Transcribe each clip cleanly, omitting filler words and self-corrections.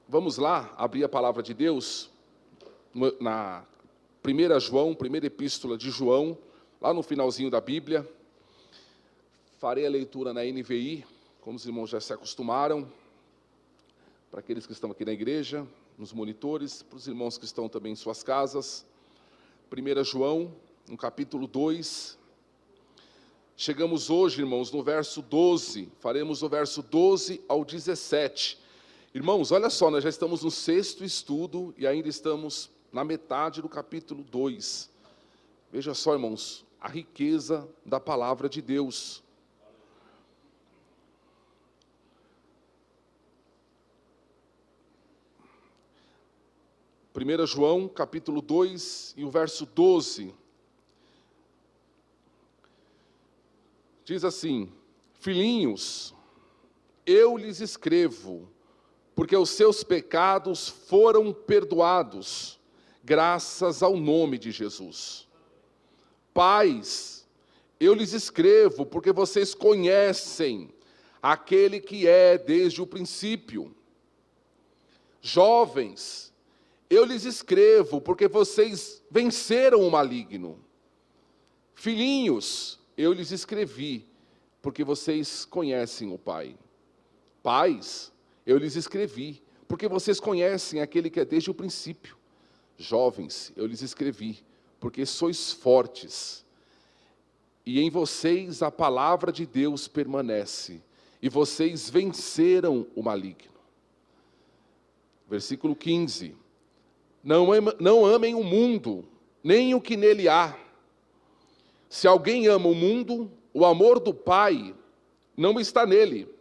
Vamos lá abrir a palavra de Deus na 1 João, primeira epístola de João, lá no finalzinho da Bíblia. Farei a leitura na NVI, como os irmãos já se acostumaram, para aqueles que estão aqui na igreja, nos monitores, para os irmãos que estão também em suas casas. 1 João, no capítulo 2. Chegamos hoje, irmãos, no verso 12, faremos o verso 12 ao 17. Irmãos, olha só, nós já estamos no 6º estudo e ainda estamos na metade do capítulo 2. Veja só, irmãos, a riqueza da palavra de Deus. Primeira João, capítulo 2 e o verso 12. Diz assim: Filhinhos, eu lhes escrevo, porque os seus pecados foram perdoados, graças ao nome de Jesus. Pais, eu lhes escrevo, porque vocês conhecem aquele que é desde o princípio. Jovens, eu lhes escrevo, porque vocês venceram o maligno. Filhinhos, eu lhes escrevi, porque vocês conhecem o Pai. Pais, eu lhes escrevi, porque vocês conhecem aquele que é desde o princípio. Jovens, eu lhes escrevi, porque sois fortes, e em vocês a palavra de Deus permanece, e vocês venceram o maligno. Versículo 15. Não amem o mundo, nem o que nele há. Se alguém ama o mundo, o amor do Pai não está nele.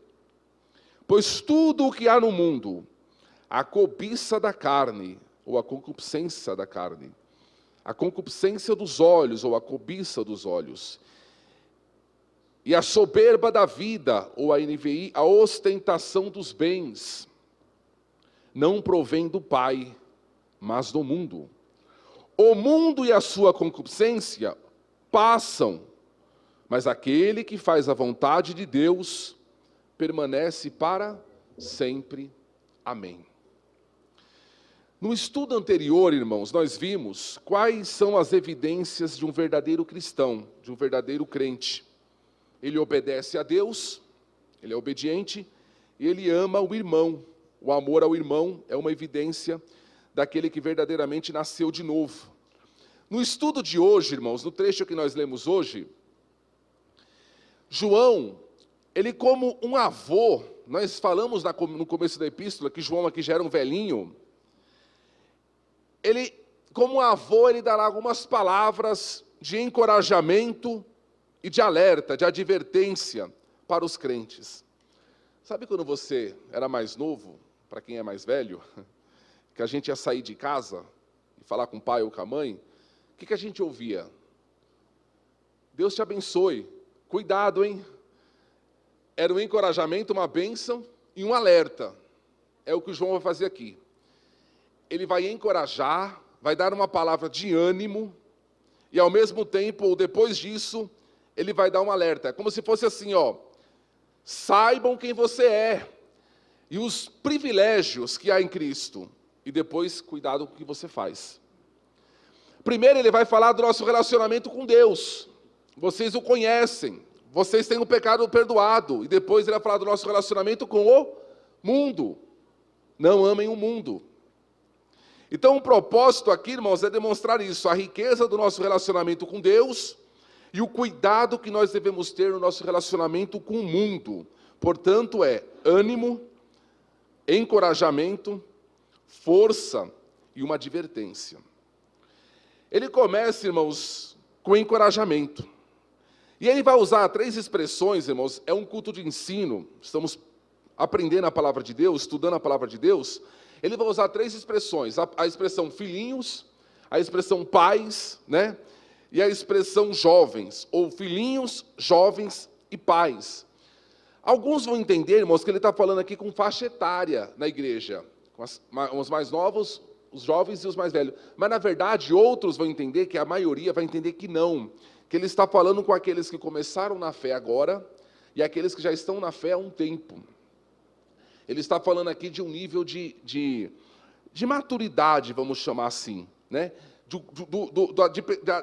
Pois tudo o que há no mundo, a cobiça da carne, ou a concupiscência da carne, a concupiscência dos olhos, ou a cobiça dos olhos, e a soberba da vida, ou a NVI, a ostentação dos bens, não provém do Pai, mas do mundo. O mundo e a sua concupiscência passam, mas aquele que faz a vontade de Deus permanece para sempre. Amém. No estudo anterior, irmãos, nós vimos quais são as evidências de um verdadeiro cristão, de um verdadeiro crente. Ele obedece a Deus, ele é obediente, e ele ama o irmão. O amor ao irmão é uma evidência daquele que verdadeiramente nasceu de novo. No estudo de hoje, irmãos, no trecho que nós lemos hoje, João, ele como um avô, nós falamos no começo da epístola, que João aqui já era um velhinho, ele, como um avô, ele dará algumas palavras de encorajamento e de alerta, de advertência para os crentes. Sabe quando você era mais novo, para quem é mais velho, que a gente ia sair de casa e falar com o pai ou com a mãe, o que a gente ouvia? Deus te abençoe, cuidado, hein? Era um encorajamento, uma bênção e um alerta. É o que o João vai fazer aqui. Ele vai encorajar, vai dar uma palavra de ânimo, e ao mesmo tempo, ou depois disso, ele vai dar um alerta. É como se fosse assim, ó, saibam quem você é, e os privilégios que há em Cristo, e depois, cuidado com o que você faz. Primeiro ele vai falar do nosso relacionamento com Deus. Vocês o conhecem. Vocês têm o pecado perdoado. E depois ele vai falar do nosso relacionamento com o mundo. Não amem o mundo. Então o propósito aqui, irmãos, é demonstrar isso. A riqueza do nosso relacionamento com Deus e o cuidado que nós devemos ter no nosso relacionamento com o mundo. Portanto, é ânimo, encorajamento, força e uma advertência. Ele começa, irmãos, com encorajamento. E ele vai usar 3 expressões, irmãos. É um culto de ensino. Estamos aprendendo a palavra de Deus, estudando a palavra de Deus. Ele vai usar 3 expressões. A expressão filhinhos, a expressão pais, né? E a expressão jovens, ou filhinhos, jovens e pais. Alguns vão entender, irmãos, que ele está falando aqui com faixa etária na igreja. Com os mais novos, os jovens e os mais velhos. Mas, na verdade, outros vão entender, que a maioria vai entender que não. Que ele está falando com aqueles que começaram na fé agora e aqueles que já estão na fé há um tempo. Ele está falando aqui de um nível de maturidade, vamos chamar assim, né? De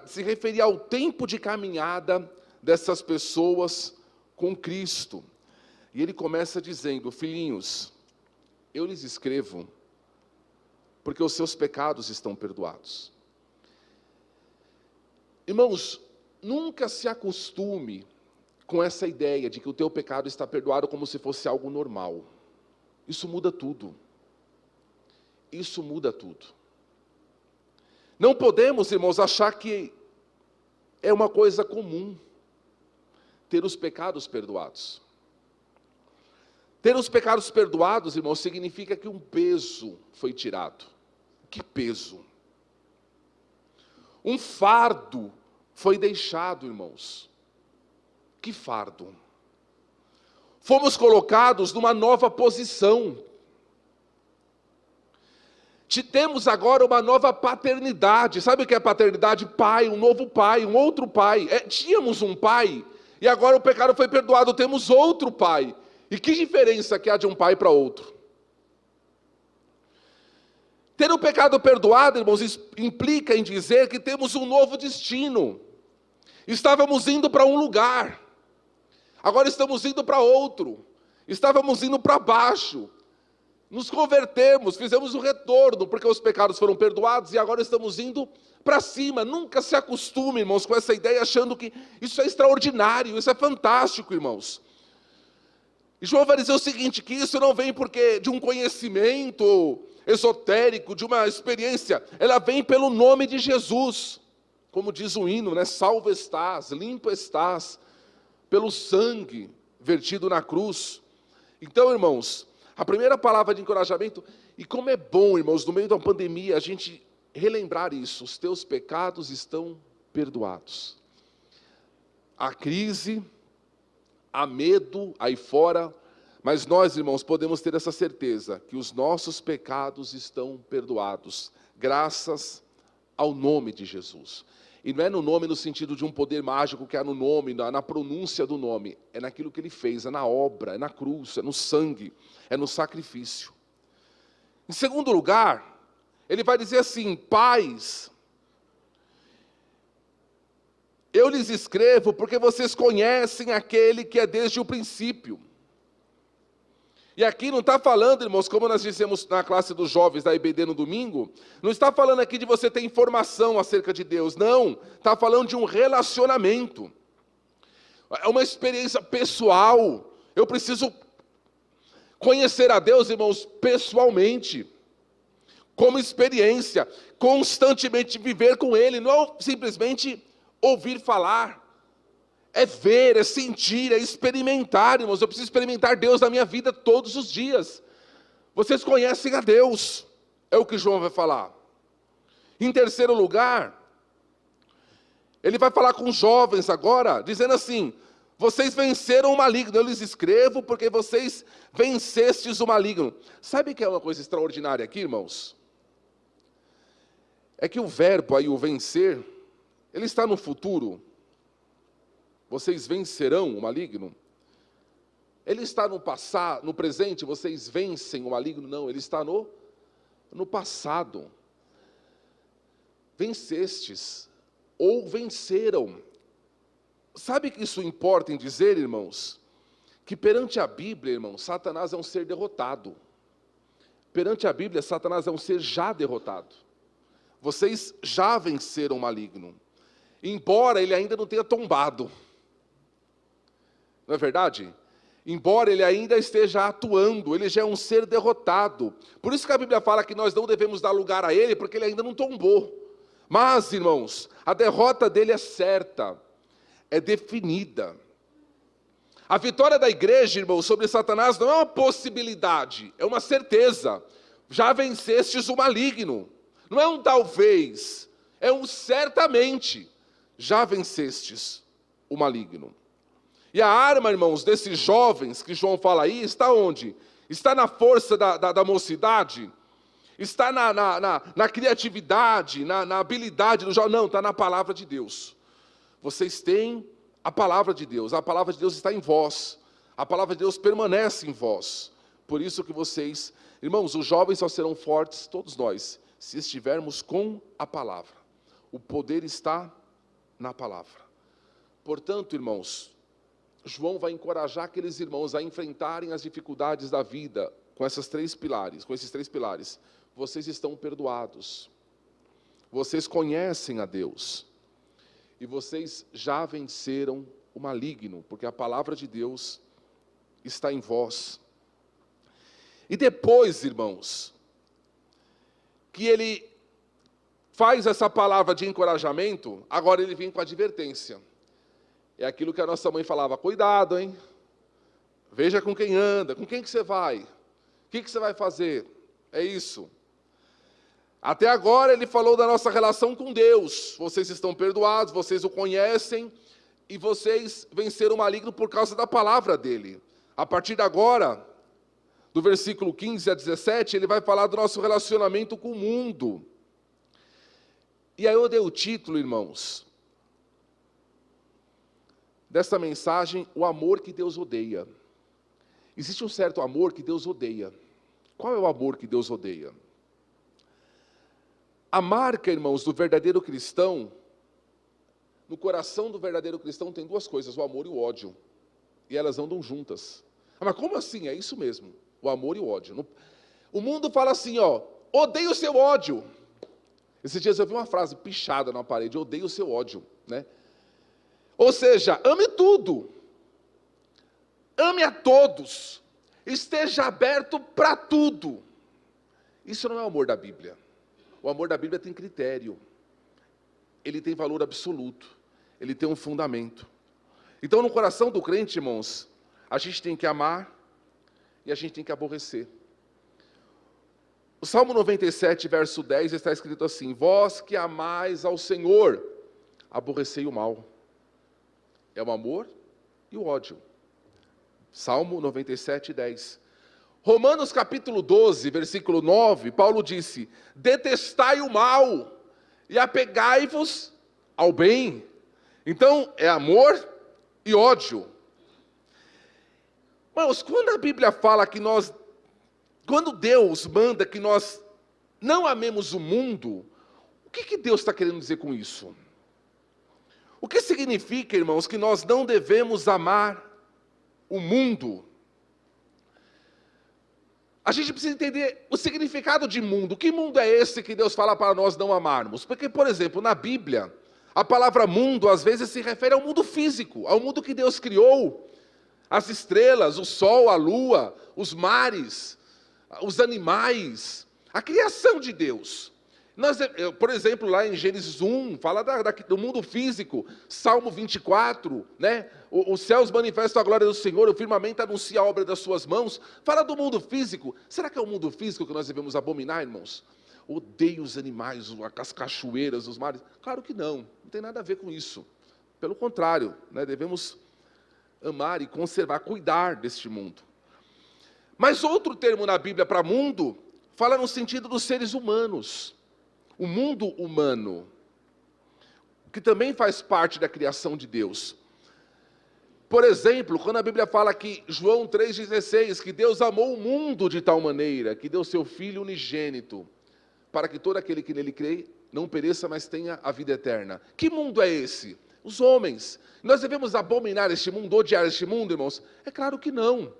se referir ao tempo de caminhada dessas pessoas com Cristo. E ele começa dizendo: filhinhos, eu lhes escrevo porque os seus pecados estão perdoados. Irmãos, nunca se acostume com essa ideia de que o teu pecado está perdoado como se fosse algo normal. Isso muda tudo. Isso muda tudo. Não podemos, irmãos, achar que é uma coisa comum ter os pecados perdoados. Ter os pecados perdoados, irmãos, significa que um peso foi tirado. Que peso? Um fardo foi deixado, irmãos. Que fardo? Fomos colocados numa nova posição. Temos agora uma nova paternidade. Sabe o que é paternidade? Pai, um novo pai, um outro pai. Tínhamos um pai, e agora o pecado foi perdoado, temos outro pai. E que diferença que há de um pai para outro? Ter o pecado perdoado, irmãos, implica em dizer que temos um novo destino. Estávamos indo para um lugar, agora estamos indo para outro. Estávamos indo para baixo, nos convertemos, fizemos o retorno, porque os pecados foram perdoados, e agora estamos indo para cima. Nunca se acostume, irmãos, com essa ideia, achando que isso é extraordinário, isso é fantástico, irmãos. E João vai dizer o seguinte, que isso não vem porque de um conhecimento esotérico, de uma experiência, ela vem pelo nome de Jesus. Como diz o hino, né? Salvo estás, limpo estás, pelo sangue vertido na cruz. Então, irmãos, a primeira palavra de encorajamento, e como é bom, irmãos, no meio da pandemia, a gente relembrar isso: os teus pecados estão perdoados. Há crise, há medo aí fora, mas nós, irmãos, podemos ter essa certeza, que os nossos pecados estão perdoados, graças ao nome de Jesus. E não é no nome no sentido de um poder mágico que é no nome, na pronúncia do nome. É naquilo que ele fez, é na obra, é na cruz, é no sangue, é no sacrifício. Em segundo lugar, ele vai dizer assim: pais, eu lhes escrevo porque vocês conhecem aquele que é desde o princípio. E aqui não está falando, irmãos, como nós dissemos na classe dos jovens da IBD no domingo, não está falando aqui de você ter informação acerca de Deus, não. Está falando de um relacionamento. É uma experiência pessoal. Eu preciso conhecer a Deus, irmãos, pessoalmente. Como experiência. Constantemente viver com Ele, não simplesmente ouvir falar. É ver, é sentir, é experimentar, irmãos. Eu preciso experimentar Deus na minha vida todos os dias. Vocês conhecem a Deus, é o que João vai falar. Em terceiro lugar, ele vai falar com os jovens agora, dizendo assim: vocês venceram o maligno. Eu lhes escrevo porque vocês vencestes o maligno. Sabe o que é uma coisa extraordinária aqui, irmãos? É que o verbo aí, o vencer, ele está no futuro. Vocês vencerão o maligno? Ele está no passado, no presente, vocês vencem o maligno? Não, ele está no passado. Vencestes, ou venceram. Sabe que isso importa em dizer, irmãos? Que perante a Bíblia, irmãos, Satanás é um ser derrotado. Perante a Bíblia, Satanás é um ser já derrotado. Vocês já venceram o maligno, embora ele ainda não tenha tombado. Não é verdade? Embora ele ainda esteja atuando, ele já é um ser derrotado. Por isso que a Bíblia fala que nós não devemos dar lugar a ele, porque ele ainda não tombou. Mas, irmãos, a derrota dele é certa, é definida. A vitória da igreja, irmãos, sobre Satanás não é uma possibilidade, é uma certeza. Já vencestes o maligno. Não é um talvez, é um certamente. Já vencestes o maligno. E a arma, irmãos, desses jovens que João fala aí, está onde? Está na força da mocidade? Está na criatividade, na habilidade do jovem? Não, está na palavra de Deus. Vocês têm a palavra de Deus está em vós. A palavra de Deus permanece em vós. Por isso que vocês, irmãos, os jovens só serão fortes, todos nós, se estivermos com a palavra. O poder está na palavra. Portanto, irmãos, João vai encorajar aqueles irmãos a enfrentarem as dificuldades da vida com esses três pilares. Vocês estão perdoados. Vocês conhecem a Deus. E vocês já venceram o maligno, porque a palavra de Deus está em vós. E depois, irmãos, que ele faz essa palavra de encorajamento, agora ele vem com a advertência. É aquilo que a nossa mãe falava: cuidado, hein? Veja com quem anda, com quem que você vai, o que você vai fazer. É isso. Até agora ele falou da nossa relação com Deus. Vocês estão perdoados, vocês o conhecem, e vocês venceram o maligno por causa da palavra dele. A partir de agora, do versículo 15 a 17, ele vai falar do nosso relacionamento com o mundo. E aí eu dei o título, irmãos, dessa mensagem: o amor que Deus odeia. Existe um certo amor que Deus odeia. Qual é o amor que Deus odeia? A marca, irmãos, do verdadeiro cristão, no coração do verdadeiro cristão tem duas coisas: o amor e o ódio. E elas andam juntas. Ah, mas como assim? É isso mesmo, o amor e o ódio. O mundo fala assim, odeio o seu ódio. Esses dias eu vi uma frase pichada na parede: odeio o seu ódio, né? Ou seja, ame tudo, ame a todos, esteja aberto para tudo. Isso não é o amor da Bíblia. O amor da Bíblia tem critério, ele tem valor absoluto, ele tem um fundamento. Então, no coração do crente, irmãos, a gente tem que amar e a gente tem que aborrecer. O Salmo 97, verso 10, está escrito assim: vós que amais ao Senhor, aborrecei o mal. É o amor e o ódio. Salmo 97, 10. Romanos capítulo 12, versículo 9, Paulo disse: detestai o mal e apegai-vos ao bem. Então, é amor e ódio. Irmãos, quando a Bíblia fala que quando Deus manda que nós não amemos o mundo, o que Deus está querendo dizer com isso? O que significa, irmãos, que nós não devemos amar o mundo? A gente precisa entender o significado de mundo. Que mundo é esse que Deus fala para nós não amarmos? Porque, por exemplo, na Bíblia, a palavra mundo às vezes se refere ao mundo físico, ao mundo que Deus criou. As estrelas, o sol, a lua, os mares, os animais, a criação de Deus. Por exemplo, lá em Gênesis 1, fala do mundo físico. Salmo 24, né? Os céus manifestam a glória do Senhor, o firmamento anuncia a obra das suas mãos. Fala do mundo físico. Será que é o mundo físico que nós devemos abominar, irmãos? Odeio os animais, as cachoeiras, os mares. Claro que não tem nada a ver com isso. Pelo contrário, né? Devemos amar e conservar, cuidar deste mundo. Mas outro termo na Bíblia para mundo, fala no sentido dos seres humanos. O mundo humano, que também faz parte da criação de Deus. Por exemplo, quando a Bíblia fala que, João 3,16, que Deus amou o mundo de tal maneira, que deu seu Filho unigênito, para que todo aquele que nele crê, não pereça, mas tenha a vida eterna. Que mundo é esse? Os homens. Nós devemos abominar este mundo, odiar este mundo, irmãos? É claro que não.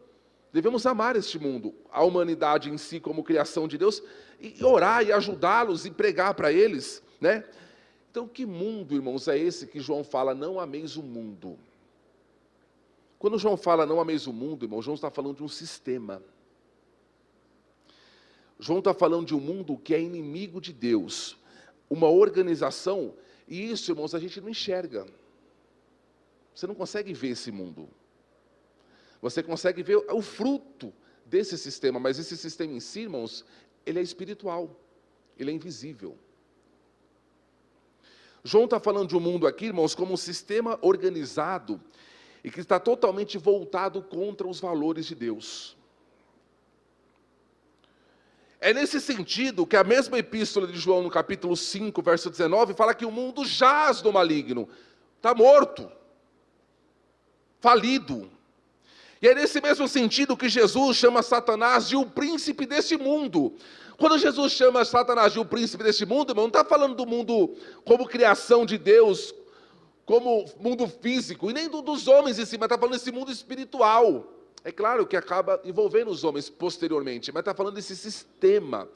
Devemos amar este mundo, a humanidade em si como criação de Deus, e orar e ajudá-los e pregar para eles, né? Então, que mundo, irmãos, é esse que João fala, não ameis o mundo? Quando João fala não ameis o mundo, irmão, João está falando de um sistema. João está falando de um mundo que é inimigo de Deus, uma organização, e isso, irmãos, a gente não enxerga. Você não consegue ver esse mundo. Você consegue ver o fruto desse sistema, mas esse sistema em si, irmãos, ele é espiritual, ele é invisível. João está falando de um mundo aqui, irmãos, como um sistema organizado e que está totalmente voltado contra os valores de Deus. É nesse sentido que a mesma epístola de João, no capítulo 5, verso 19, fala que o mundo jaz no maligno, está morto, falido. E é nesse mesmo sentido que Jesus chama Satanás de o príncipe deste mundo. Quando Jesus chama Satanás de o príncipe deste mundo, irmão, não está falando do mundo como criação de Deus, como mundo físico, e nem dos homens em si, mas está falando desse mundo espiritual. É claro que acaba envolvendo os homens posteriormente, mas está falando desse sistema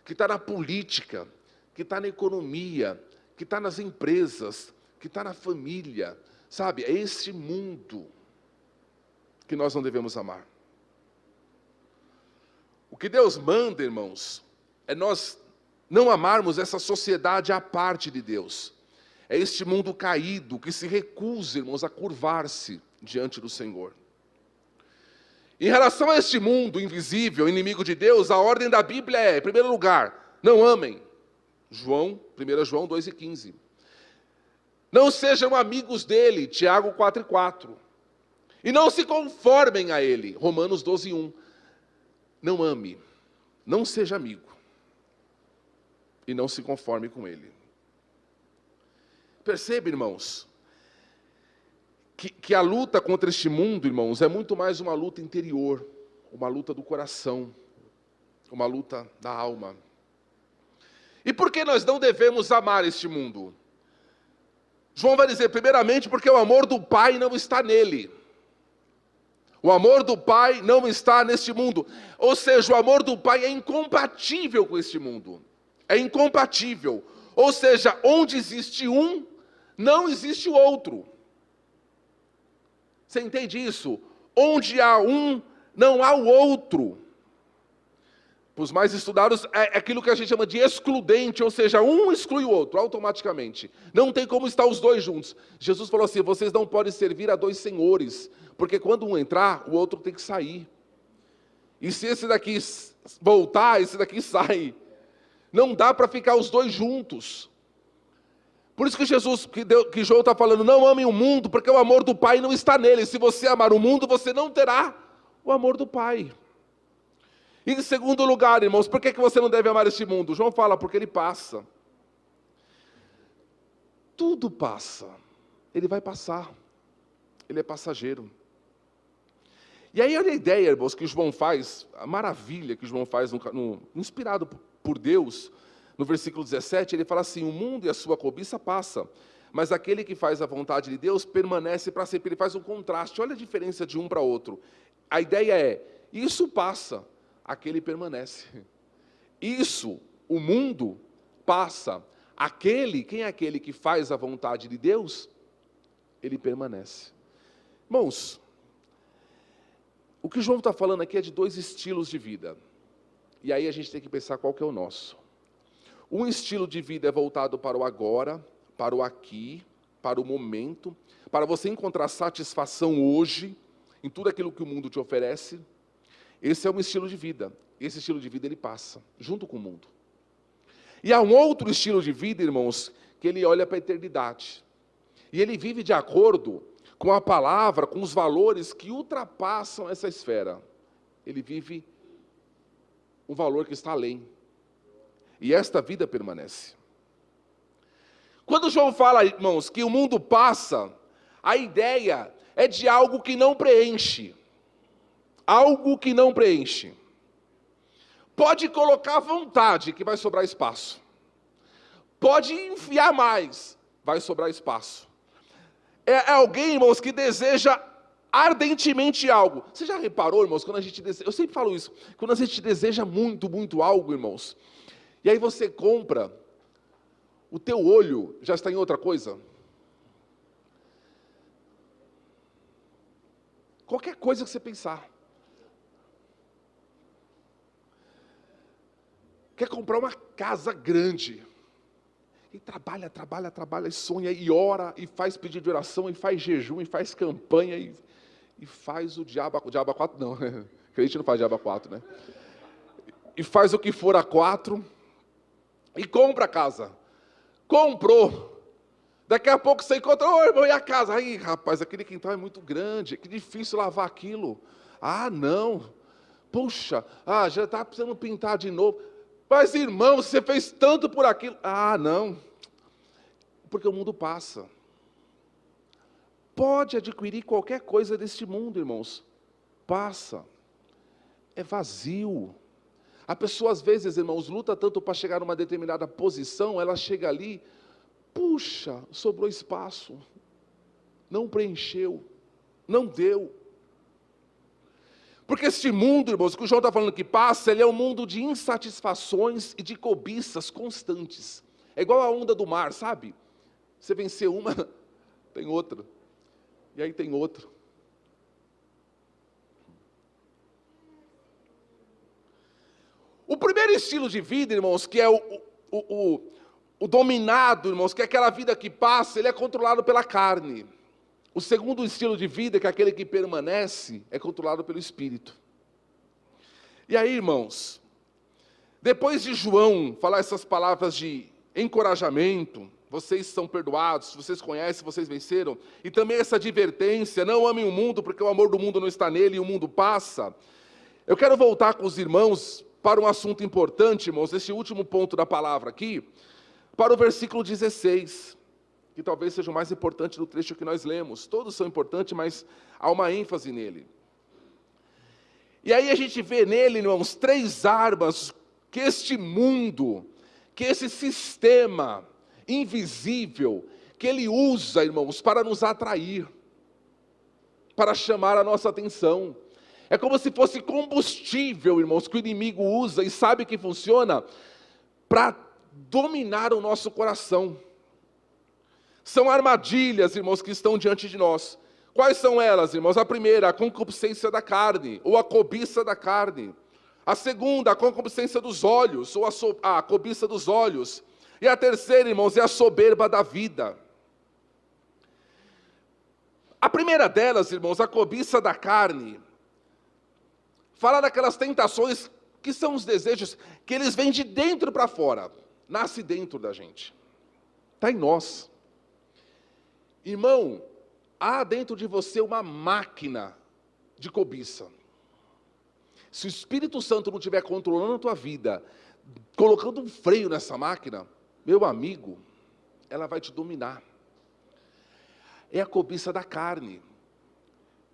que está na política, que está na economia, que está nas empresas, que está na família, sabe? É esse mundo que nós não devemos amar. O que Deus manda, irmãos, é nós não amarmos essa sociedade à parte de Deus. É este mundo caído que se recusa, irmãos, a curvar-se diante do Senhor. Em relação a este mundo invisível, inimigo de Deus, a ordem da Bíblia é, em primeiro lugar, não amem. 1 João 2,15. Não sejam amigos dele, Tiago 4,4. E não se conformem a ele, Romanos 12,1. Não ame, não seja amigo, e não se conforme com ele. Percebe, irmãos, que a luta contra este mundo, irmãos, é muito mais uma luta interior, uma luta do coração, uma luta da alma. E por que nós não devemos amar este mundo? João vai dizer, primeiramente, porque o amor do Pai não está nele. O amor do Pai não está neste mundo. Ou seja, o amor do Pai é incompatível com este mundo. É incompatível. Ou seja, onde existe um, não existe o outro. Você entende isso? Onde há um, não há o outro. Para os mais estudados, é aquilo que a gente chama de excludente, ou seja, um exclui o outro, automaticamente. Não tem como estar os dois juntos. Jesus falou assim, vocês não podem servir a dois senhores, porque quando um entrar, o outro tem que sair. E se esse daqui voltar, esse daqui sai. Não dá para ficar os dois juntos. Por isso que João está falando, não amem o mundo, porque o amor do Pai não está nele. Se você amar o mundo, você não terá o amor do Pai. E em segundo lugar, irmãos, por que você não deve amar este mundo? João fala, porque ele passa. Tudo passa. Ele vai passar. Ele é passageiro. E aí olha a ideia, irmãos, que João faz, a maravilha que João faz, inspirado por Deus, no versículo 17, ele fala assim, o mundo e a sua cobiça passa, mas aquele que faz a vontade de Deus permanece para sempre. Ele faz um contraste, olha a diferença de um para outro. A ideia é, isso passa, aquele permanece. Isso, o mundo passa. Quem é aquele que faz a vontade de Deus? Ele permanece. Irmãos, o que João está falando aqui é de dois estilos de vida. E aí a gente tem que pensar qual que é o nosso. Um estilo de vida é voltado para o agora, para o aqui, para o momento, para você encontrar satisfação hoje, em tudo aquilo que o mundo te oferece. Esse é um estilo de vida. Esse estilo de vida ele passa, junto com o mundo. E há um outro estilo de vida, irmãos, que ele olha para a eternidade. E ele vive de acordo com a palavra, com os valores que ultrapassam essa esfera. Ele vive um valor que está além. E esta vida permanece. Quando João fala, irmãos, que o mundo passa, a ideia é de algo que não preenche. Algo que não preenche. Pode colocar à vontade, que vai sobrar espaço. Pode enfiar mais, vai sobrar espaço. É alguém, irmãos, que deseja ardentemente algo. Você já reparou, irmãos, quando a gente deseja, eu sempre falo isso, quando a gente deseja muito, muito algo, irmãos, e aí você compra, o teu olho já está em outra coisa? Qualquer coisa que você pensar. Quer comprar uma casa grande. E trabalha, e sonha, e ora, e faz pedido de oração, e faz jejum, e faz campanha, e faz o diabo a quatro, não, crente não faz diabo a quatro, né? E faz o que for a quatro, e compra a casa. Comprou. Daqui a pouco você encontra, ô irmão, e a casa? Aí, rapaz, aquele quintal é muito grande, que difícil lavar aquilo. Ah, não. Puxa, já está precisando pintar de novo. Mas, irmão, você fez tanto por aquilo. Ah, não. Porque o mundo passa. Pode adquirir qualquer coisa deste mundo, irmãos. passa. É vazio. A pessoa, às vezes, irmãos, luta tanto para chegar numa determinada posição, ela chega ali, puxa, sobrou espaço, não preencheu, não deu. Porque este mundo, irmãos, que o João está falando que passa, ele é um mundo de insatisfações e de cobiças constantes. É igual a onda do mar, sabe? Você venceu uma, tem outra, e aí tem outra. O primeiro estilo de vida, irmãos, que é o dominado, irmãos, que é aquela vida que passa, ele é controlado pela carne. O segundo estilo de vida, que é aquele que permanece, é controlado pelo Espírito. E aí, irmãos, depois de João falar essas palavras de encorajamento, vocês são perdoados, vocês conhecem, vocês venceram, e também essa advertência, não amem o mundo, porque o amor do mundo não está nele e o mundo passa. Eu quero voltar com os irmãos para um assunto importante, irmãos, esse último ponto da palavra aqui, para o versículo 16, que talvez seja o mais importante do trecho que nós lemos. Todos são importantes, mas há uma ênfase nele. E aí a gente vê nele, irmãos, 3 armas que este mundo, que esse sistema invisível, que ele usa, irmãos, para nos atrair, para chamar a nossa atenção. É como se fosse combustível, irmãos, que o inimigo usa e sabe que funciona para dominar o nosso coração. São armadilhas, irmãos, que estão diante de nós. Quais são elas, irmãos? A primeira, a concupiscência da carne, ou a cobiça da carne. A segunda, a concupiscência dos olhos, ou a cobiça dos olhos. E a terceira, irmãos, é a soberba da vida. A primeira delas, irmãos, a cobiça da carne, fala daquelas tentações que são os desejos que eles vêm de dentro para fora. Nasce dentro da gente. Está em nós. Irmão, há dentro de você uma máquina de cobiça. Se o Espírito Santo não estiver controlando a tua vida, colocando um freio nessa máquina, meu amigo, ela vai te dominar. É a cobiça da carne.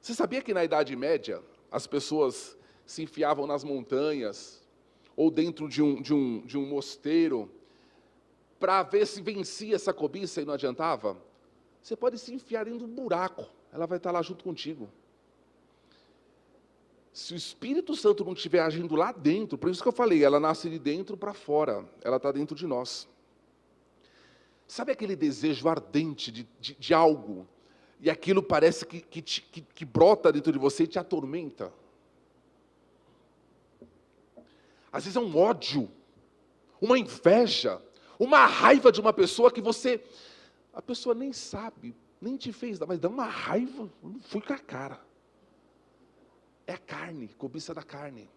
Você sabia que na Idade Média, as pessoas se enfiavam nas montanhas, ou dentro de um mosteiro, para ver se vencia essa cobiça e não adiantava? Você pode se enfiar dentro de um buraco, ela vai estar lá junto contigo. Se o Espírito Santo não estiver agindo lá dentro, por isso que eu falei, ela nasce de dentro para fora, ela está dentro de nós. Sabe aquele desejo ardente de algo, e aquilo parece que brota dentro de você e te atormenta? Às vezes é um ódio, uma inveja, uma raiva de uma pessoa que a pessoa nem sabe, nem te fez, mas dá uma raiva, não fui com a cara. É a carne, cobiça da carne.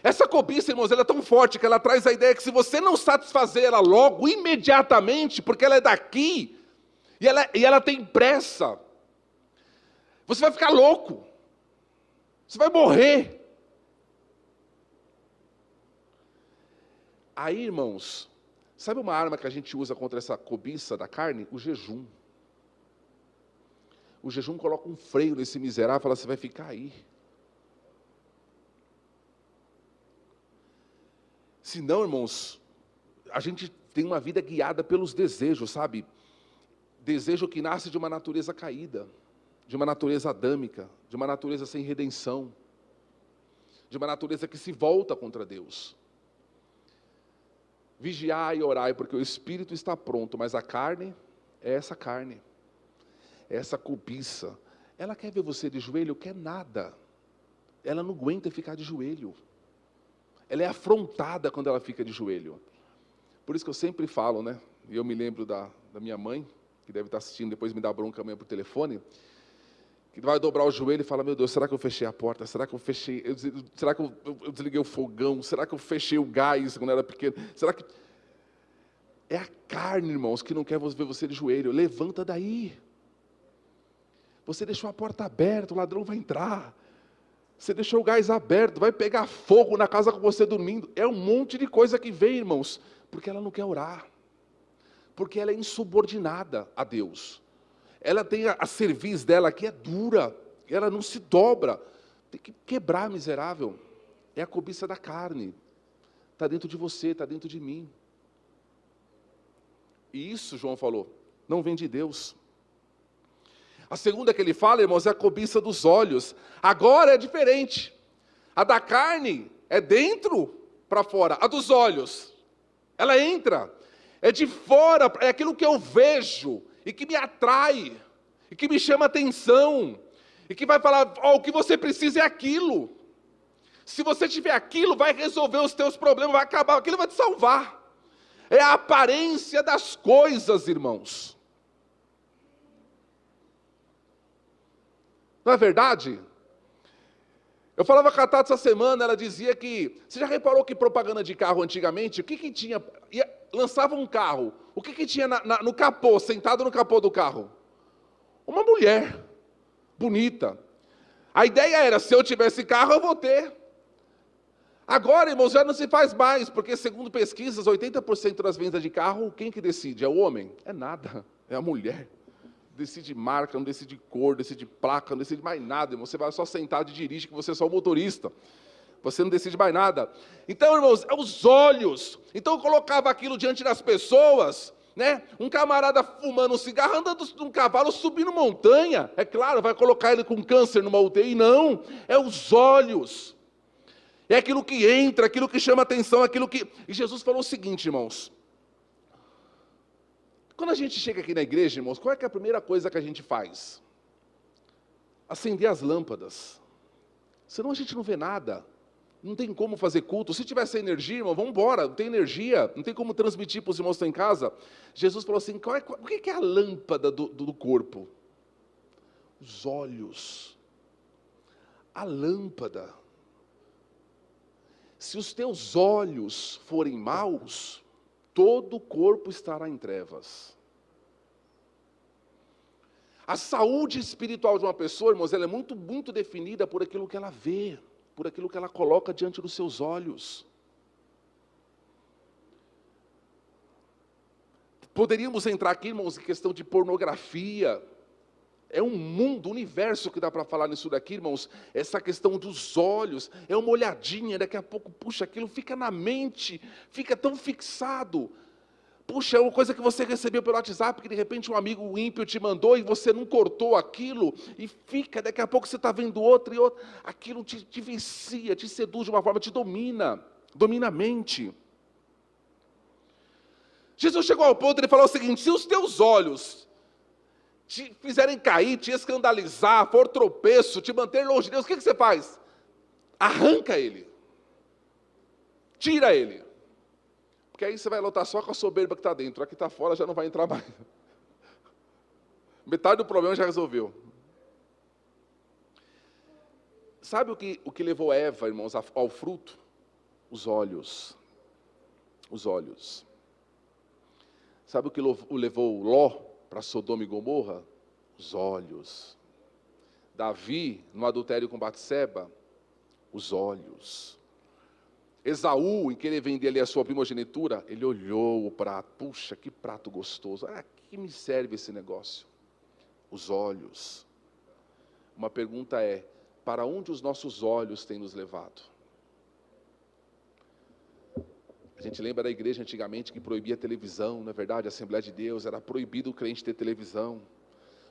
Essa cobiça, irmãos, ela é tão forte que ela traz a ideia que se você não satisfazer ela logo, imediatamente, porque ela é daqui, e ela tem pressa, você vai ficar louco, você vai morrer. Aí, irmãos, sabe uma arma que a gente usa contra essa cobiça da carne? O jejum. O jejum coloca um freio nesse miserável e fala, você vai ficar aí. Senão, irmãos, a gente tem uma vida guiada pelos desejos, sabe? Desejo que nasce de uma natureza caída, de uma natureza adâmica, de uma natureza sem redenção, de uma natureza que se volta contra Deus. Vigiai e orai, porque o espírito está pronto, mas a carne é essa carne. Essa cobiça, ela quer ver você de joelho? Quer nada. Ela não aguenta ficar de joelho. Ela é afrontada quando ela fica de joelho. Por isso que eu sempre falo, né? E eu me lembro da minha mãe, que deve estar assistindo, depois me dá bronca amanhã por telefone, que vai dobrar o joelho e fala, meu Deus, será que eu fechei a porta? Será que eu fechei? Será que eu desliguei o fogão? Será que eu fechei o gás quando era pequeno? Será que... É a carne, irmãos, que não quer ver você de joelho. Levanta daí. Você deixou a porta aberta, o ladrão vai entrar. Você deixou o gás aberto, vai pegar fogo na casa com você dormindo. É um monte de coisa que vem, irmãos, porque ela não quer orar. Porque ela é insubordinada a Deus. ela tem a cerviz dela que é dura, ela não se dobra. Tem que quebrar, miserável. É a cobiça da carne. Está dentro de você, está dentro de mim. E isso, João falou, não vem de Deus. A segunda que ele fala, irmãos, é a cobiça dos olhos. Agora é diferente. A da carne é dentro para fora. A dos olhos, ela entra. É de fora, é aquilo que eu vejo e que me atrai, e que me chama atenção, e que vai falar, o que você precisa é aquilo. Se você tiver aquilo, vai resolver os teus problemas, vai acabar, aquilo vai te salvar. É a aparência das coisas, irmãos. Não é verdade? Eu falava com a Tati essa semana, ela dizia que... Você já reparou que propaganda de carro antigamente, o que tinha... Lançava um carro, o que tinha no capô, sentado no capô do carro? Uma mulher, bonita. A ideia era, se eu tivesse carro, eu vou ter. Agora, irmãos, já não se faz mais, porque segundo pesquisas, 80% das vendas de carro, quem que decide? É o homem? É nada, é a mulher. Decide marca, não decide cor, decide placa, não decide mais nada, irmão. Você vai só sentado e dirige, que você é só o motorista. Você não decide mais nada. Então, irmãos, é os olhos. Então eu colocava aquilo diante das pessoas, né? Um camarada fumando um cigarro, andando num cavalo, subindo montanha. É claro, vai colocar ele com câncer numa UTI? Não, é os olhos. É aquilo que entra, aquilo que chama atenção, aquilo que... E Jesus falou o seguinte, irmãos. Quando a gente chega aqui na igreja, irmãos, qual é que é a primeira coisa que a gente faz? Acender as lâmpadas. Senão a gente não vê nada. Não tem como fazer culto. Se tivesse energia, irmão, vamos embora. Não tem energia, não tem como transmitir para os irmãos que estão em casa. Jesus falou assim, o que é a lâmpada do corpo? Os olhos. A lâmpada. Se os teus olhos forem maus, todo o corpo estará em trevas. A saúde espiritual de uma pessoa, irmãos, ela é muito, muito definida por aquilo que ela vê, por aquilo que ela coloca diante dos seus olhos. Poderíamos entrar aqui, irmãos, em questão de pornografia. É um mundo, um universo que dá para falar nisso daqui, irmãos. Essa questão dos olhos, é uma olhadinha, daqui a pouco, puxa, aquilo fica na mente, fica tão fixado. Puxa, é uma coisa que você recebeu pelo WhatsApp, que de repente um amigo ímpio te mandou e você não cortou aquilo, e fica, daqui a pouco você está vendo outro e outro. Aquilo te vicia, te seduz de uma forma, te domina a mente. Jesus chegou ao ponto, ele falou o seguinte, se os teus olhos te fizerem cair, te escandalizar, for tropeço, te manter longe de Deus, o que você faz? Arranca ele. Tira ele. Porque aí você vai lutar só com a soberba que está dentro. A que está fora já não vai entrar mais. Metade do problema já resolveu. Sabe o que levou Eva, irmãos, ao fruto? Os olhos. Os olhos. Sabe o que levou Ló para Sodoma e Gomorra? Os olhos. Davi, no adultério com Batseba? Os olhos. Esaú, em querer vender ali a sua primogenitura, ele olhou o prato. Puxa, que prato gostoso. Ah, que me serve esse negócio? Os olhos. Uma pergunta é, para onde os nossos olhos têm nos levado? A gente lembra da igreja antigamente que proibia televisão, não é verdade? A Assembleia de Deus, era proibido o crente ter televisão.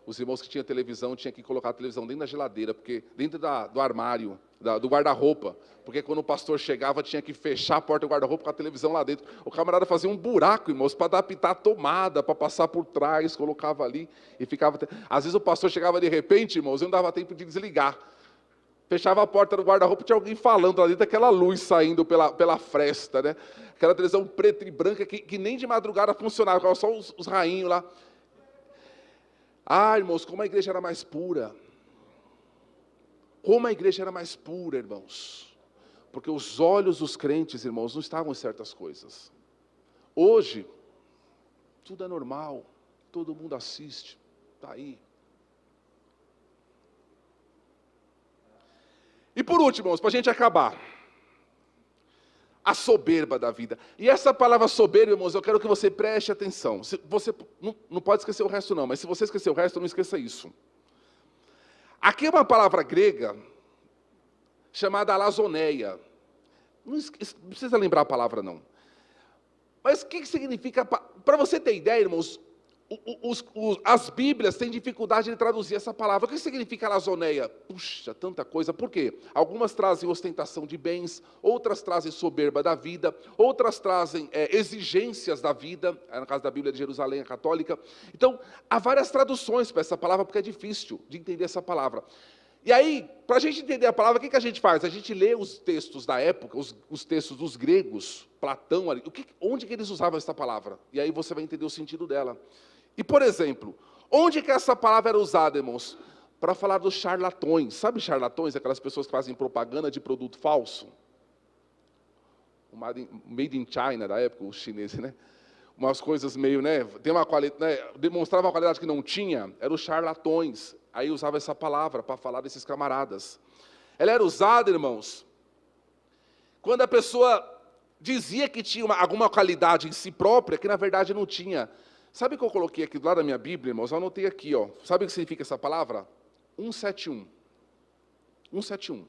Os irmãos que tinham televisão tinham que colocar a televisão dentro da geladeira, porque dentro do armário, do guarda-roupa, porque quando o pastor chegava tinha que fechar a porta do guarda-roupa com a televisão lá dentro. O camarada fazia um buraco, irmãos, para adaptar a tomada, para passar por trás, colocava ali e ficava... Às vezes o pastor chegava de repente, irmãos, e não dava tempo de desligar. Fechava a porta do guarda-roupa, tinha alguém falando lá dentro, aquela luz saindo pela fresta, né? Aquela televisão preta e branca que nem de madrugada funcionava, só os rainhos lá. Ah, irmãos, como a igreja era mais pura. Como a igreja era mais pura, irmãos. Porque os olhos dos crentes, irmãos, não estavam em certas coisas. Hoje, tudo é normal. Todo mundo assiste. Está aí. E por último, irmãos, para a gente acabar. a soberba da vida. E essa palavra soberba, irmãos, eu quero que você preste atenção. Você não pode esquecer o resto não, mas se você esquecer o resto, não esqueça isso. Aqui é uma palavra grega chamada alazoneia. Não precisa lembrar a palavra não. Mas o que significa? Para você ter ideia, irmãos, as Bíblias têm dificuldade de traduzir essa palavra. O que significa alazoneia? Puxa, tanta coisa. Por quê? Algumas trazem ostentação de bens, outras trazem soberba da vida, outras trazem exigências da vida, no caso da Bíblia de Jerusalém, a católica. Então, há várias traduções para essa palavra, porque é difícil de entender essa palavra. E aí, para a gente entender a palavra, o que a gente faz? A gente lê os textos da época, os textos dos gregos, Platão, onde que eles usavam essa palavra? E aí você vai entender o sentido dela. E, por exemplo, onde que essa palavra era usada, irmãos? Para falar dos charlatões. Sabe charlatões? Aquelas pessoas que fazem propaganda de produto falso. O Made in China, da época, os chineses, né? Umas coisas meio, né? Tem uma qualidade, né? Demonstrava uma qualidade que não tinha, eram os charlatões. Aí usava essa palavra para falar desses camaradas. Ela era usada, irmãos, quando a pessoa dizia que tinha alguma qualidade em si própria, que na verdade não tinha. Sabe o que eu coloquei aqui do lado da minha Bíblia, irmãos? Eu anotei aqui, ó. Sabe o que significa essa palavra? 171. 171.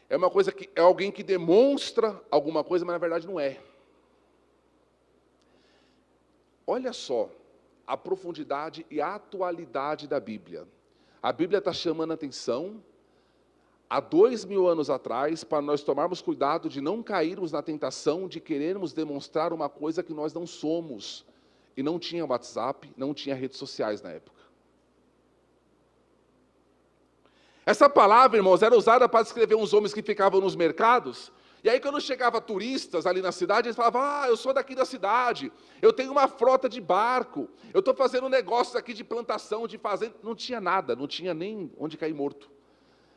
É uma coisa que é alguém que demonstra alguma coisa, mas na verdade não é. Olha só a profundidade e a atualidade da Bíblia. A Bíblia está chamando a atenção há 2000 anos atrás para nós tomarmos cuidado de não cairmos na tentação de querermos demonstrar uma coisa que nós não somos. E não tinha WhatsApp, não tinha redes sociais na época. Essa palavra, irmãos, era usada para descrever uns homens que ficavam nos mercados. E aí quando chegava turistas ali na cidade, eles falavam, eu sou daqui da cidade, eu tenho uma frota de barco, eu estou fazendo negócios aqui de plantação, de fazenda. Não tinha nada, não tinha nem onde cair morto.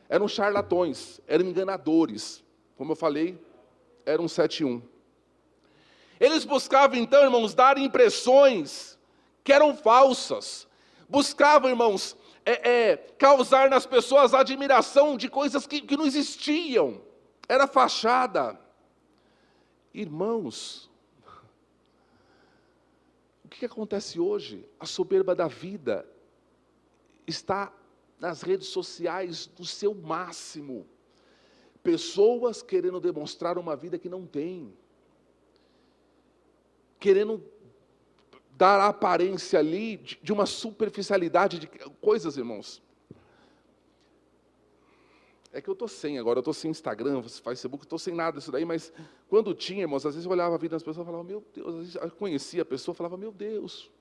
Eram charlatões, eram enganadores. Como eu falei, era um 71. Eles buscavam então, irmãos, dar impressões que eram falsas. Buscavam, irmãos, causar nas pessoas admiração de coisas que não existiam. Era fachada. Irmãos, o que acontece hoje? A soberba da vida está nas redes sociais do seu máximo. Pessoas querendo demonstrar uma vida que não tem. Querendo dar a aparência ali de uma superficialidade de coisas, irmãos. É que eu estou sem agora, eu estou sem Instagram, Facebook, estou sem nada disso daí, mas quando tinha, irmãos, às vezes eu olhava a vida das pessoas e falava, meu Deus, às vezes eu conhecia a pessoa e falava, meu Deus.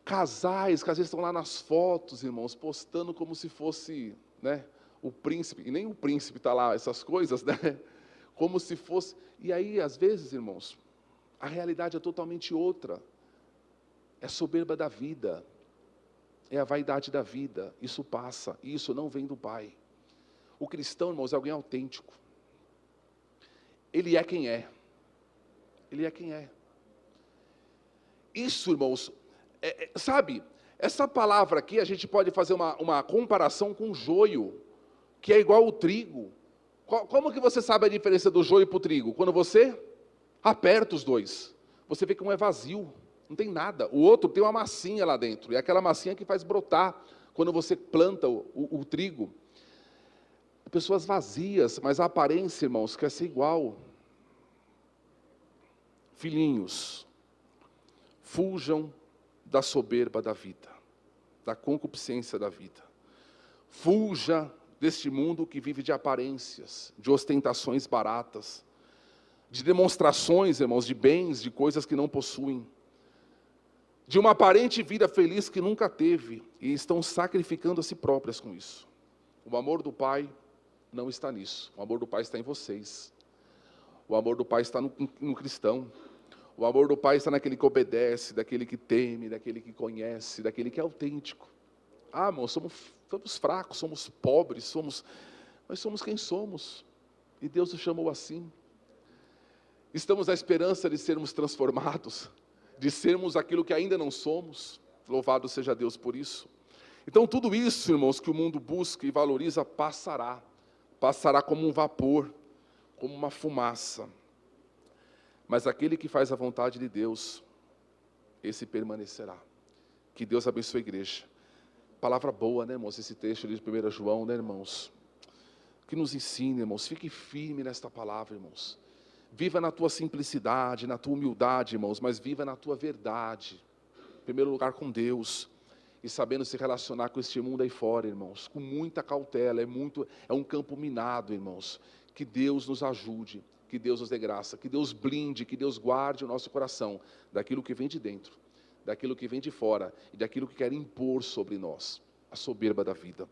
Casais que às vezes estão lá nas fotos, irmãos, postando como se fosse, né, o príncipe, e nem o príncipe está lá, essas coisas, né, como se fosse, e aí às vezes, irmãos, a realidade é totalmente outra, é soberba da vida, é a vaidade da vida, isso passa, e isso não vem do Pai. O cristão, irmãos, é alguém autêntico, ele é quem é, ele é quem é. Isso, irmãos, sabe, essa palavra aqui, a gente pode fazer uma comparação com o joio, que é igual ao trigo. Como que você sabe a diferença do joio para o trigo? Quando você aperta os dois, você vê que um é vazio, não tem nada. O outro tem uma massinha lá dentro, e é aquela massinha que faz brotar, quando você planta o trigo. Pessoas vazias, mas a aparência, irmãos, quer ser igual. Filhinhos, fujam da soberba da vida, da concupiscência da vida. Fuja deste mundo que vive de aparências, de ostentações baratas, de demonstrações, irmãos, de bens, de coisas que não possuem, de uma aparente vida feliz que nunca teve, e estão sacrificando a si próprias com isso. O amor do Pai não está nisso, o amor do Pai está em vocês, o amor do Pai está no cristão. O amor do Pai está naquele que obedece, daquele que teme, daquele que conhece, daquele que é autêntico. Ah, irmão, somos fracos, somos pobres, mas somos quem somos. E Deus nos chamou assim. Estamos à esperança de sermos transformados, de sermos aquilo que ainda não somos. Louvado seja Deus por isso. Então tudo isso, irmãos, que o mundo busca e valoriza, passará. passará como um vapor, como uma fumaça. Mas aquele que faz a vontade de Deus, esse permanecerá. Que Deus abençoe a igreja. Palavra boa, né, irmãos? Esse texto de 1 João, né, irmãos? Que nos ensine, irmãos. Fique firme nesta palavra, irmãos. Viva na tua simplicidade, na tua humildade, irmãos, mas viva na tua verdade. Em primeiro lugar com Deus. E sabendo se relacionar com este mundo aí fora, irmãos. Com muita cautela, é um campo minado, irmãos. Que Deus nos ajude, que Deus nos dê graça, que Deus blinde, que Deus guarde o nosso coração daquilo que vem de dentro, daquilo que vem de fora e daquilo que quer impor sobre nós, a soberba da vida.